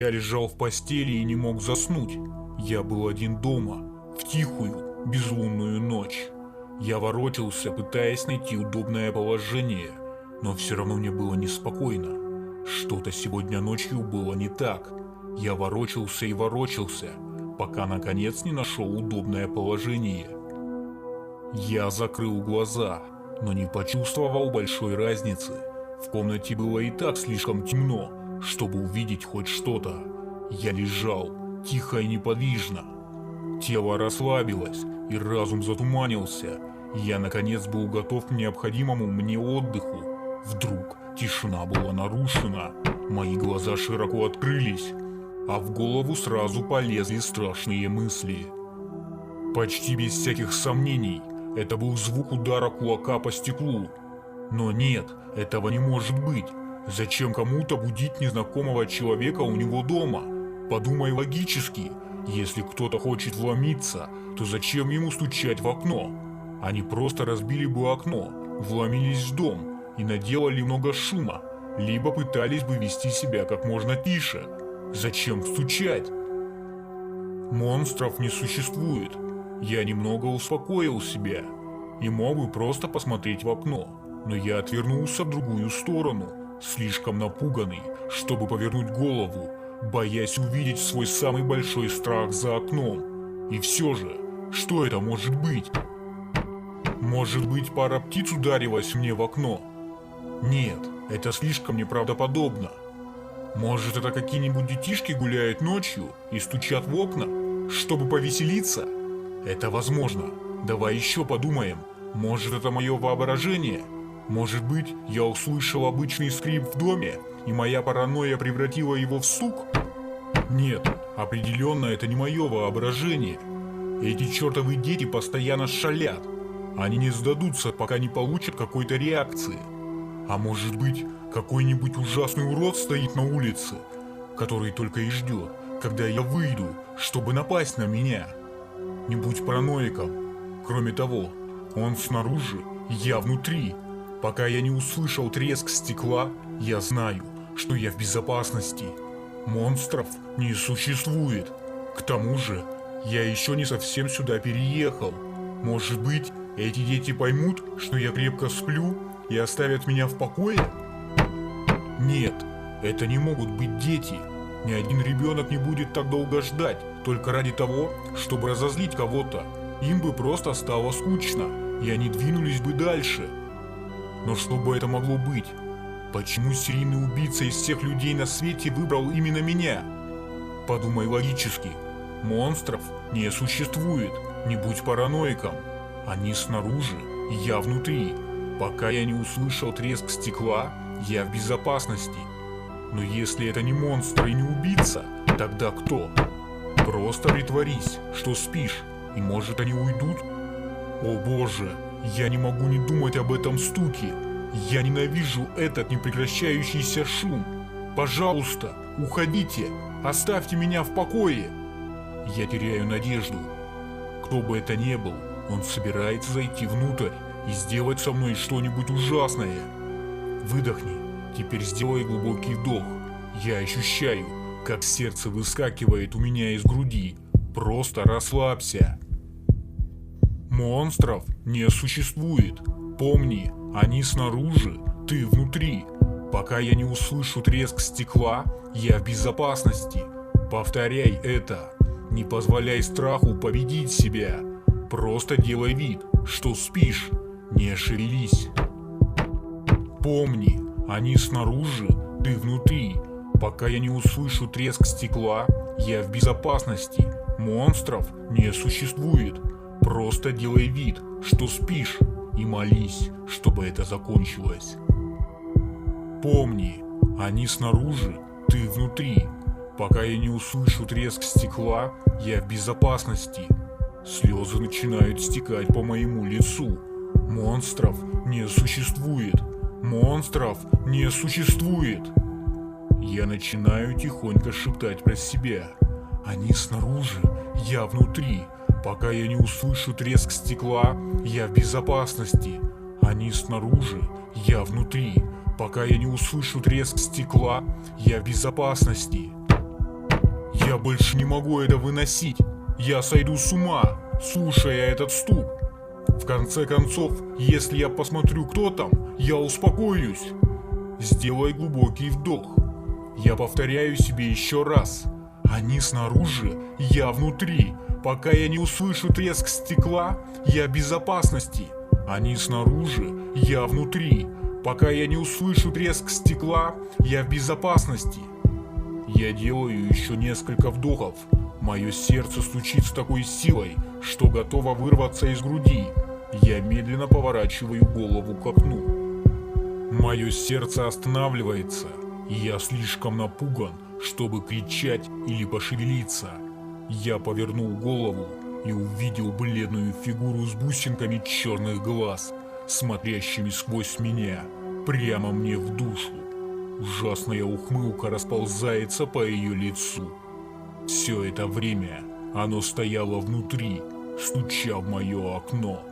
Я лежал в постели и не мог заснуть. Я был один дома, в тихую, безлунную ночь. Я ворочался, пытаясь найти удобное положение, но все равно мне было неспокойно. Что-то сегодня ночью было не так. Я ворочался и ворочался, пока наконец не нашел удобное положение. Я закрыл глаза, но не почувствовал большой разницы. В комнате было и так слишком темно, чтобы увидеть хоть что-то. Я лежал, тихо и неподвижно. Тело расслабилось, и разум затуманился. Я наконец был готов к необходимому мне отдыху. Вдруг тишина была нарушена. Мои глаза широко открылись, а в голову сразу полезли страшные мысли. Почти без всяких сомнений, это был звук удара кулака по стеклу. Но нет, этого не может быть. Зачем кому-то будить незнакомого человека у него дома? Подумай логически. Если кто-то хочет вломиться, то зачем ему стучать в окно? Они просто разбили бы окно, вломились в дом и наделали много шума, либо пытались бы вести себя как можно тише. Зачем стучать? Монстров не существует. Я немного успокоил себя и мог бы просто посмотреть в окно, но я отвернулся в другую сторону, слишком напуганный, чтобы повернуть голову, боясь увидеть свой самый большой страх за окном. И все же, что это может быть? Может быть, пара птиц ударилась мне в окно? Нет, это слишком неправдоподобно. Может, это какие-нибудь детишки гуляют ночью и стучат в окна, чтобы повеселиться? Это возможно. Давай еще подумаем. Может, это мое воображение? Может быть, я услышал обычный скрип в доме, и моя паранойя превратила его в стук? Нет, определенно это не мое воображение. Эти чертовы дети постоянно шалят. Они не сдадутся, пока не получат какой-то реакции. А может быть, какой-нибудь ужасный урод стоит на улице, который только и ждет, когда я выйду, чтобы напасть на меня. Не будь параноиком. Кроме того, он снаружи, я внутри. Пока я не услышал треск стекла, я знаю, что я в безопасности. Монстров не существует. К тому же, я еще не совсем сюда переехал. Может быть, эти дети поймут, что я крепко сплю и оставят меня в покое? Нет, это не могут быть дети. Ни один ребенок не будет так долго ждать, только ради того, чтобы разозлить кого-то. Им бы просто стало скучно, и они двинулись бы дальше. Но что бы это могло быть? Почему серийный убийца из всех людей на свете выбрал именно меня? Подумай логически. Монстров не существует, не будь параноиком. Они снаружи, я внутри. Пока я не услышал треск стекла, я в безопасности. Но если это не монстр и не убийца, тогда кто? Просто притворись, что спишь, и может они уйдут? О боже, я не могу не думать об этом стуке. Я ненавижу этот непрекращающийся шум. Пожалуйста, уходите, оставьте меня в покое. Я теряю надежду. Кто бы это ни был, он собирается зайти внутрь и сделать со мной что-нибудь ужасное. Выдохни, теперь сделай глубокий вдох. Я ощущаю, как сердце выскакивает у меня из груди. Просто расслабься. Монстров не существует. Помни, они снаружи, ты внутри. Пока я не услышу треск стекла, я в безопасности. Повторяй это. Не позволяй страху победить себя. Просто делай вид, что спишь. Не шевелись. Помни, они снаружи, ты внутри. Пока я не услышу треск стекла, я в безопасности. Монстров не существует. Просто делай вид, что спишь, и молись, чтобы это закончилось. Помни, они снаружи, ты внутри. Пока я не услышу треск стекла, я в безопасности. Слезы начинают стекать по моему лицу. Монстров не существует. Монстров не существует. Я начинаю тихонько шептать про себя. Они снаружи, я внутри. Пока я не услышу треск стекла, я в безопасности. Они снаружи, я внутри. Пока я не услышу треск стекла, я в безопасности. больше не могу это выносить. Я сойду с ума, слушая этот стук. В конце концов, если я посмотрю, кто там, я успокоюсь. Сделай глубокий вдох. Я повторяю себе еще раз. Они снаружи, я внутри. Пока я не услышу треск стекла, я в безопасности. Они снаружи, я внутри. Пока я не услышу треск стекла, я в безопасности. Я делаю еще несколько вдохов. Мое сердце стучит с такой силой, что готово вырваться из груди. Я медленно поворачиваю голову к окну. Мое сердце останавливается, и я слишком напуган, чтобы кричать или пошевелиться. Я повернул голову и увидел бледную фигуру с бусинками черных глаз, смотрящими сквозь меня, прямо мне в душу. Ужасная ухмылка расползается по ее лицу. Все это время оно стояло внутри, стуча в мое окно.